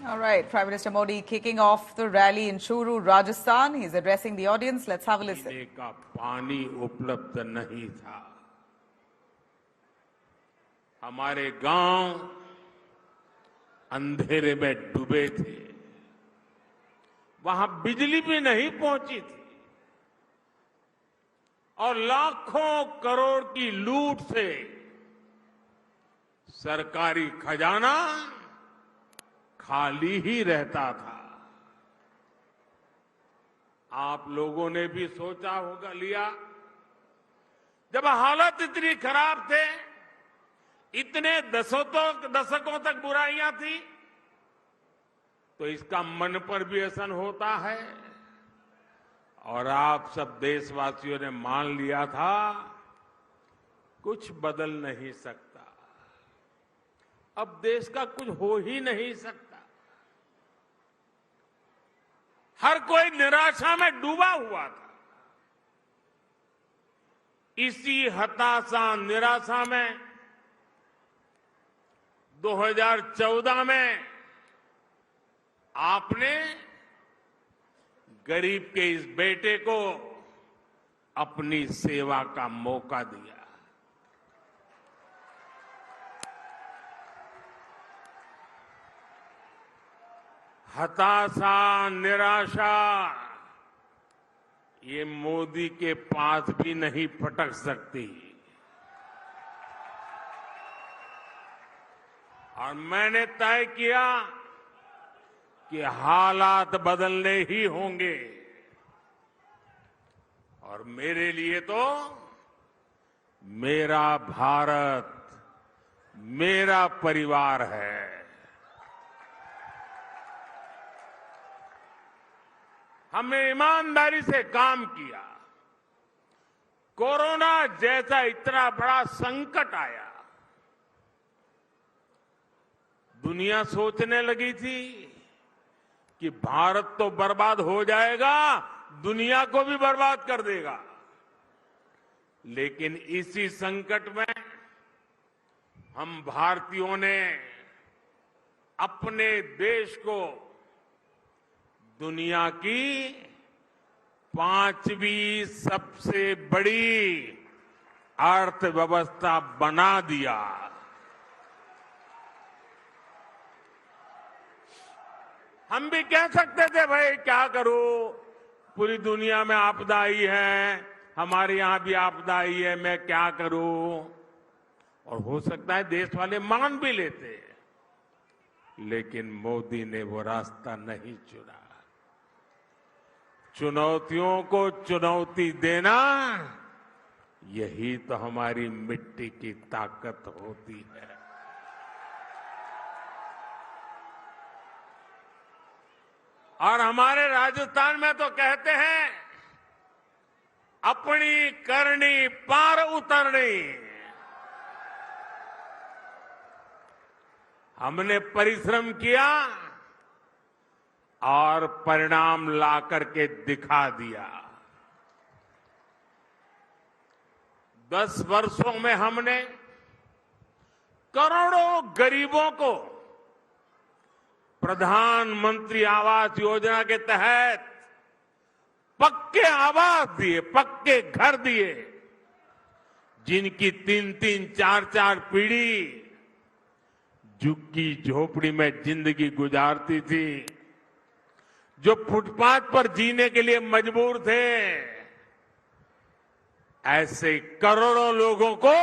All right, Prime Minister Modi kicking off the rally in Churu, Rajasthan. He's addressing the audience. Let's have a listen. पीने का पानी उपलब्ध नहीं था। हमारे गांव अंधेरे में डूबे थे। वहां बिजली भी नहीं पहुंची थी और लाखों करोड़ की लूट से सरकारी खजाना खाली ही रहता था। आप लोगों ने भी सोचा होगा लिया, जब हालत इतनी खराब थे, इतने दशकों तक बुराइयां थी, तो इसका मन पर भी असर होता है। और आप सब देशवासियों ने मान लिया था कुछ बदल नहीं सकता, अब देश का कुछ हो ही नहीं सकता। हर कोई निराशा में डूबा हुआ था। इसी हताशा निराशा में 2014 में आपने गरीब के इस बेटे को अपनी सेवा का मौका दिया। हताशा निराशा ये मोदी के पास भी नहीं फटक सकती। और मैंने तय किया कि हालात बदलने ही होंगे, और मेरे लिए तो मेरा भारत मेरा परिवार है। हमने ईमानदारी से काम किया। कोरोना जैसा इतना बड़ा संकट आया, दुनिया सोचने लगी थी कि भारत तो बर्बाद हो जाएगा, दुनिया को भी बर्बाद कर देगा। लेकिन इसी संकट में हम भारतीयों ने अपने देश को दुनिया की 5वीं सबसे बड़ी अर्थव्यवस्था बना दिया। हम भी कह सकते थे भाई क्या करूं, पूरी दुनिया में आपदा आई है, हमारे यहां भी आपदा आई है, मैं क्या करूं। और हो सकता है देश वाले मान भी लेते, लेकिन मोदी ने वो रास्ता नहीं चुना। चुनौतियों को चुनौती देना, यही तो हमारी मिट्टी की ताकत होती है। और हमारे राजस्थान में तो कहते हैं, अपनी करनी पार उतरनी। हमने परिश्रम किया और परिणाम ला करके दिखा दिया। 10 वर्षों में हमने करोड़ों गरीबों को प्रधानमंत्री आवास योजना के तहत पक्के आवास दिए, पक्के घर दिए। जिनकी 3-3, 4-4 पीढ़ी झुग्गी झोपड़ी में जिंदगी गुजारती थी, जो फुटपाथ पर जीने के लिए मजबूर थे, ऐसे करोड़ों लोगों को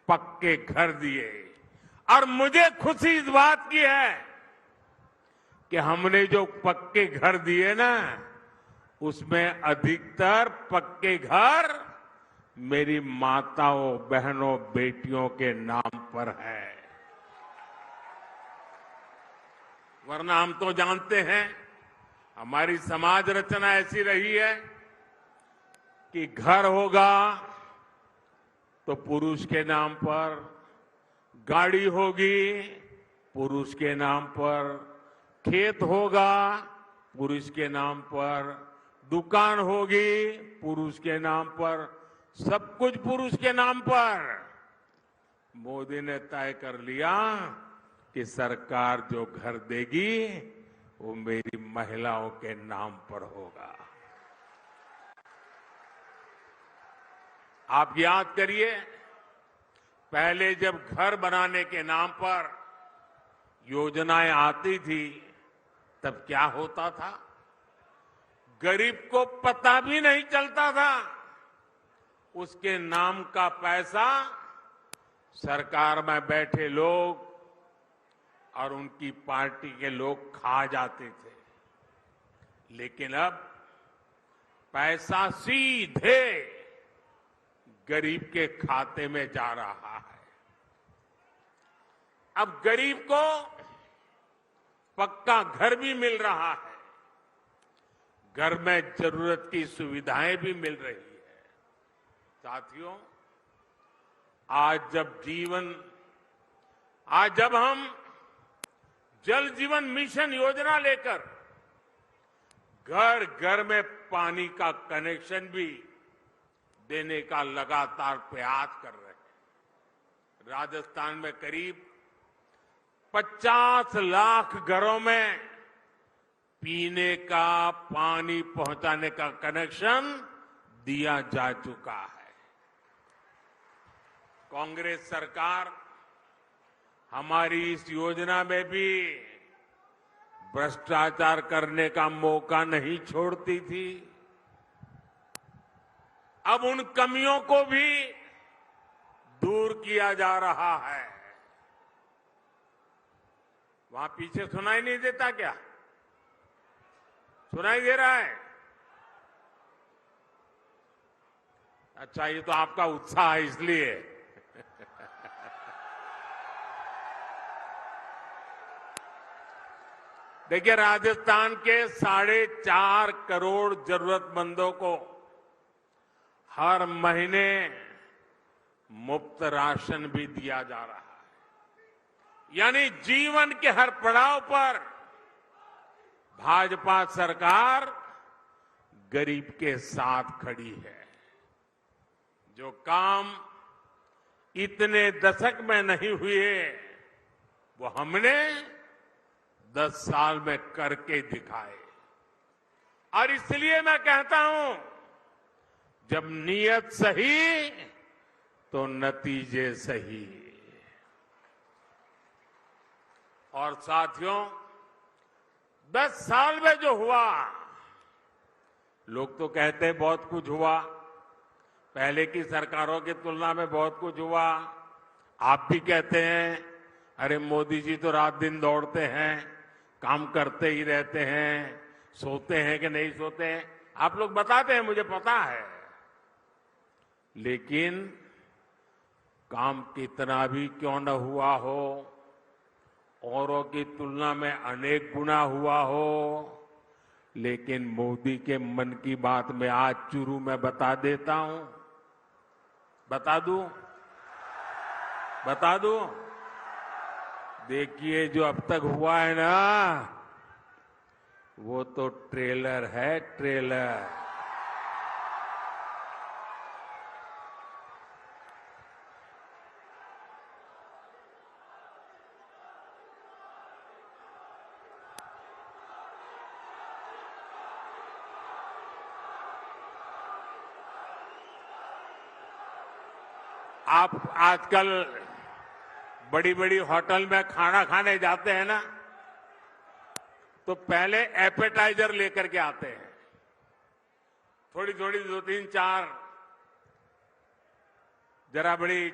पक्के घर दिए। और मुझे खुशी इस बात की है कि हमने जो पक्के घर दिए ना, उसमें अधिकतर पक्के घर मेरी माताओं, बहनों, बेटियों के नाम पर है। वरना हम तो जानते हैं हमारी समाज रचना ऐसी रही है कि घर होगा तो पुरुष के नाम पर, गाड़ी होगी पुरुष के नाम पर, खेत होगा पुरुष के नाम पर, दुकान होगी पुरुष के नाम पर, सब कुछ पुरुष के नाम पर। मोदी ने तय कर लिया कि सरकार जो घर देगी वो मेरी महिलाओं के नाम पर होगा। आप याद करिए, पहले जब घर बनाने के नाम पर योजनाएं आती थी तब क्या होता था? गरीब को पता भी नहीं चलता था। उसके नाम का पैसा सरकार में बैठे लोग और उनकी पार्टी के लोग खा जाते थे। लेकिन अब पैसा सीधे गरीब के खाते में जा रहा है। अब गरीब को पक्का घर भी मिल रहा है, घर में जरूरत की सुविधाएं भी मिल रही है। साथियों, आज जब हम जल जीवन मिशन योजना लेकर घर घर में पानी का कनेक्शन भी देने का लगातार प्रयास कर रहे हैं। राजस्थान में करीब 50 लाख घरों में पीने का पानी पहुंचाने का कनेक्शन दिया जा चुका है। कांग्रेस सरकार हमारी इस योजना में भी भ्रष्टाचार करने का मौका नहीं छोड़ती थी। अब उन कमियों को भी दूर किया जा रहा है। वहां पीछे सुनाई नहीं देता क्या? सुनाई दे रहा है? अच्छा, ये तो आपका उत्साह है इसलिए। देखिए, राजस्थान के 4.5 करोड़ जरूरतमंदों को हर महीने मुफ्त राशन भी दिया जा रहा है। यानी जीवन के हर पड़ाव पर भाजपा सरकार गरीब के साथ खड़ी है। जो काम इतने दशक में नहीं हुए वो हमने 10 साल में करके दिखाए। और इसलिए मैं कहता हूं, जब नीयत सही तो नतीजे सही। और साथियों, 10 साल में जो हुआ, लोग तो कहते हैं बहुत कुछ हुआ, पहले की सरकारों की तुलना में बहुत कुछ हुआ। आप भी कहते हैं अरे मोदी जी तो रात दिन दौड़ते हैं, काम करते ही रहते हैं, सोते हैं कि नहीं सोते हैं, आप लोग बताते हैं, मुझे पता है। लेकिन काम कितना भी क्यों न हुआ हो, औरों की तुलना में अनेक गुना हुआ हो, लेकिन मोदी के मन की बात में आज चुरू में बता देता हूं। बता दूं? देखिए, जो अब तक हुआ है ना, वो तो ट्रेलर है, ट्रेलर। आप आजकल बड़ी बड़ी होटल में खाना खाने जाते हैं ना, तो पहले एपेटाइजर लेकर के आते हैं, थोड़ी थोड़ी 2, 3, 4 जरा बड़ी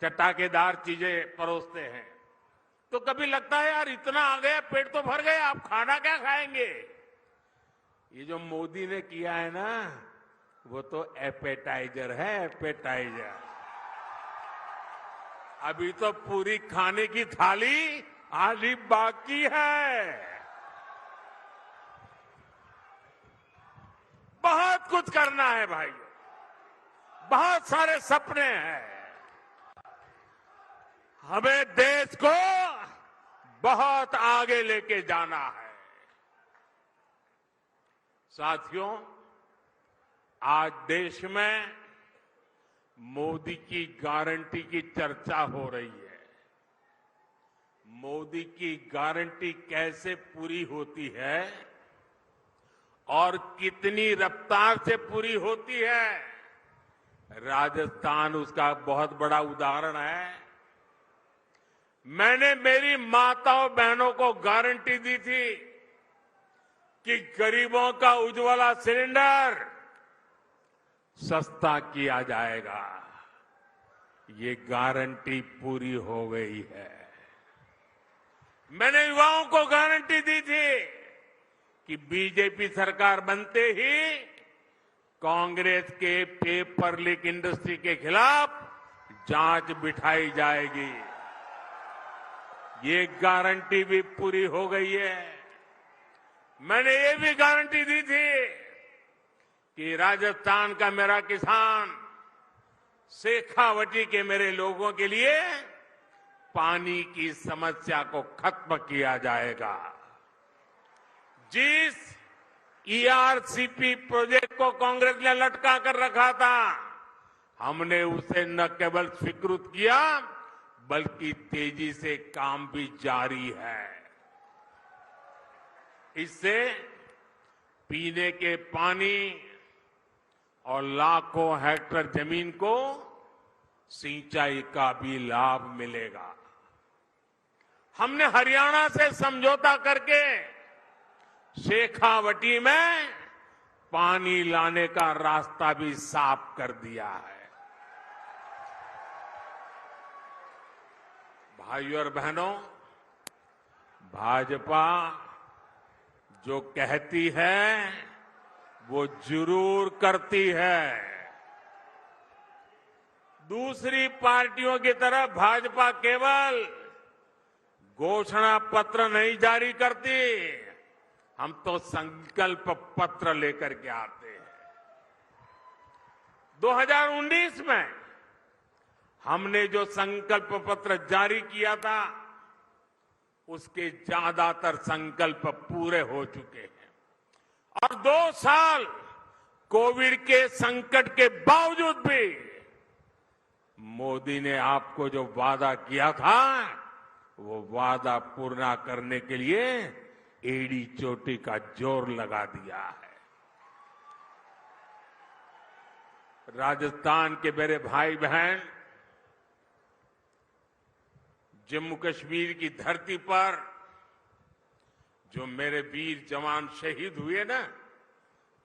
चटाकेदार चीजें परोसते हैं। तो कभी लगता है यार इतना आ गया, पेट तो भर गया, आप खाना क्या खाएंगे। ये जो मोदी ने किया है ना, वो तो एपेटाइजर है, एपेटाइजर। अभी तो पूरी खाने की थाली आधी बाकी है। बहुत कुछ करना है भाई, बहुत सारे सपने हैं। हमें देश को बहुत आगे लेके जाना है। साथियों, आज देश में मोदी की गारंटी की चर्चा हो रही है। मोदी की गारंटी कैसे पूरी होती है और कितनी रफ्तार से पूरी होती है, राजस्थान उसका बहुत बड़ा उदाहरण है। मैंने मेरी माताओं बहनों को गारंटी दी थी कि गरीबों का उज्ज्वला सिलेंडर सस्ता किया जाएगा। ये गारंटी पूरी हो गई है। मैंने युवाओं को गारंटी दी थी कि बीजेपी सरकार बनते ही कांग्रेस के पेपर लीक इंडस्ट्री के खिलाफ जांच बिठाई जाएगी। ये गारंटी भी पूरी हो गई है। मैंने ये भी गारंटी दी थी कि राजस्थान का मेरा किसान, शेखावटी के मेरे लोगों के लिए पानी की समस्या को खत्म किया जाएगा। जिस ईआरसीपी प्रोजेक्ट को कांग्रेस ने लटका कर रखा था, हमने उसे न केवल स्वीकृत किया बल्कि तेजी से काम भी जारी है। इससे पीने के पानी और लाखों हेक्टेयर जमीन को सिंचाई का भी लाभ मिलेगा। हमने हरियाणा से समझौता करके शेखावटी में पानी लाने का रास्ता भी साफ कर दिया है। भाइयों और बहनों, भाजपा जो कहती है वो जरूर करती है। दूसरी पार्टियों की तरह भाजपा केवल घोषणा पत्र नहीं जारी करती, हम तो संकल्प पत्र लेकर के आते हैं। 2019 में हमने जो संकल्प पत्र जारी किया था, उसके ज्यादातर संकल्प पूरे हो चुके हैं। और 2 साल कोविड के संकट के बावजूद भी मोदी ने आपको जो वादा किया था, वो वादा पूरा करने के लिए एड़ी चोटी का जोर लगा दिया है। राजस्थान के मेरे भाई बहन, जम्मू कश्मीर की धरती पर जो मेरे वीर जवान शहीद हुए ना,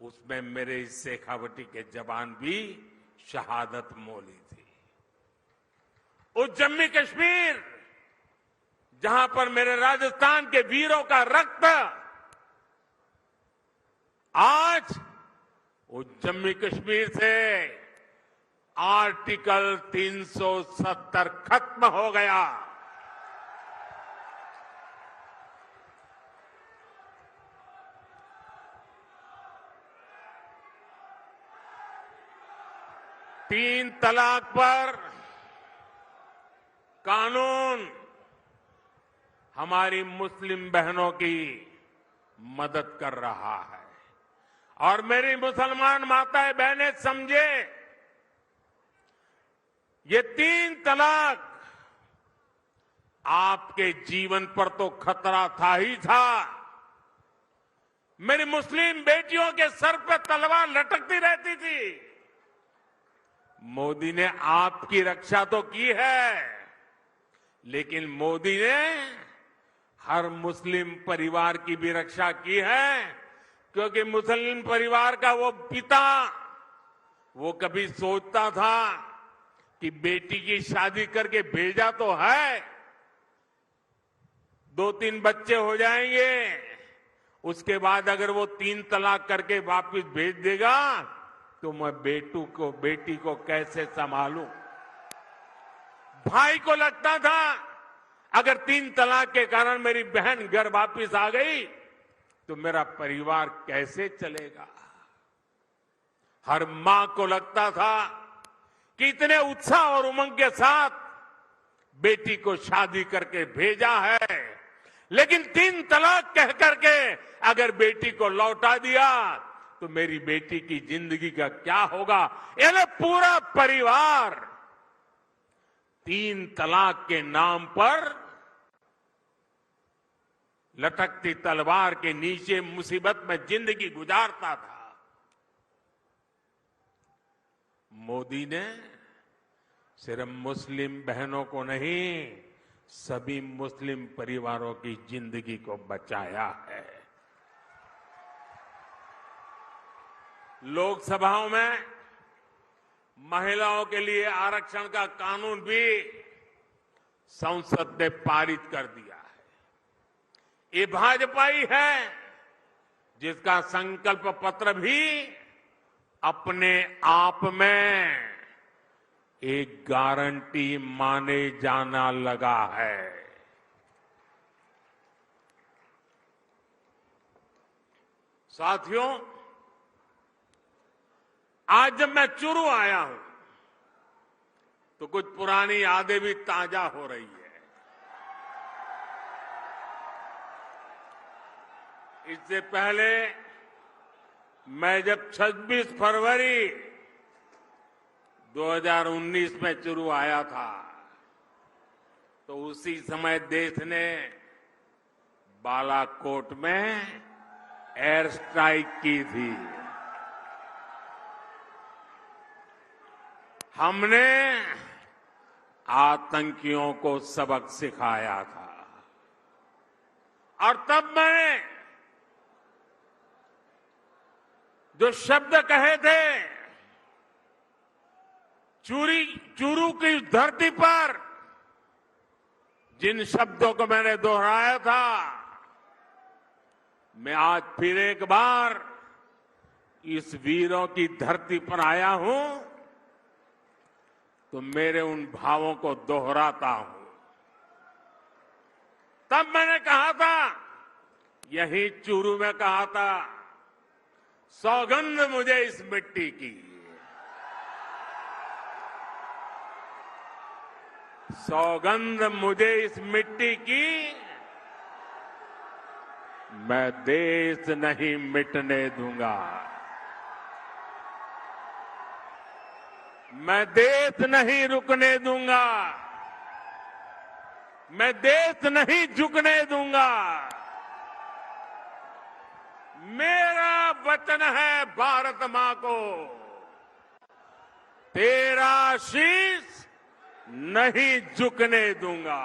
उसमें मेरे इस शेखावटी के जवान भी शहादत मोली थी। उस जम्मू कश्मीर जहां पर मेरे राजस्थान के वीरों का रक्त आज उस जम्मू कश्मीर से आर्टिकल 370 खत्म हो गया। तीन तलाक पर कानून हमारी मुस्लिम बहनों की मदद कर रहा है। और मेरी मुसलमान माताएं बहनें समझे, ये 3 तलाक आपके जीवन पर तो खतरा था ही था। मेरी मुस्लिम बेटियों के सर पर तलवार लटकती रहती थी। मोदी ने आपकी रक्षा तो की है, लेकिन मोदी ने हर मुस्लिम परिवार की भी रक्षा की है, क्योंकि मुस्लिम परिवार का वो पिता, वो कभी सोचता था कि बेटी की शादी करके भेजा तो है, 2-3 बच्चे हो जाएंगे, उसके बाद अगर वो 3 तलाक करके वापस भेज देगा तो मैं बेटी को कैसे संभालूं। भाई को लगता था अगर 3 तलाक के कारण मेरी बहन घर वापस आ गई तो मेरा परिवार कैसे चलेगा। हर मां को लगता था कि इतने उत्साह और उमंग के साथ बेटी को शादी करके भेजा है, लेकिन 3 तलाक कह करके अगर बेटी को लौटा दिया तो मेरी बेटी की जिंदगी का क्या होगा। यानी पूरा परिवार 3 तलाक के नाम पर लटकती तलवार के नीचे मुसीबत में जिंदगी गुजारता था। मोदी ने सिर्फ मुस्लिम बहनों को नहीं, सभी मुस्लिम परिवारों की जिंदगी को बचाया है। लोकसभाओं में महिलाओं के लिए आरक्षण का कानून भी संसद ने पारित कर दिया है। ये भाजपा ही है जिसका संकल्प पत्र भी अपने आप में एक गारंटी माने जाना लगा है। साथियों, आज जब मैं चुरू आया हूं तो कुछ पुरानी यादें भी ताजा हो रही है। इससे पहले मैं जब 26 फरवरी 2019 में चुरू आया था तो उसी समय देश ने बालाकोट में एयर स्ट्राइक की थी। हमने आतंकियों को सबक सिखाया था और तब मैंने जो शब्द कहे थे, चूरू की धरती पर जिन शब्दों को मैंने दोहराया था, मैं आज फिर एक बार इस वीरों की धरती पर आया हूं तो मेरे उन भावों को दोहराता हूं। तब मैंने कहा था, यही चूरू में कहा था, सौगंध मुझे इस मिट्टी की, सौगंध मुझे इस मिट्टी की, मैं देश नहीं मिटने दूंगा, मैं देश नहीं रुकने दूंगा, मैं देश नहीं झुकने दूंगा। मेरा वचन है भारत मां को, तेरा शीश नहीं झुकने दूंगा।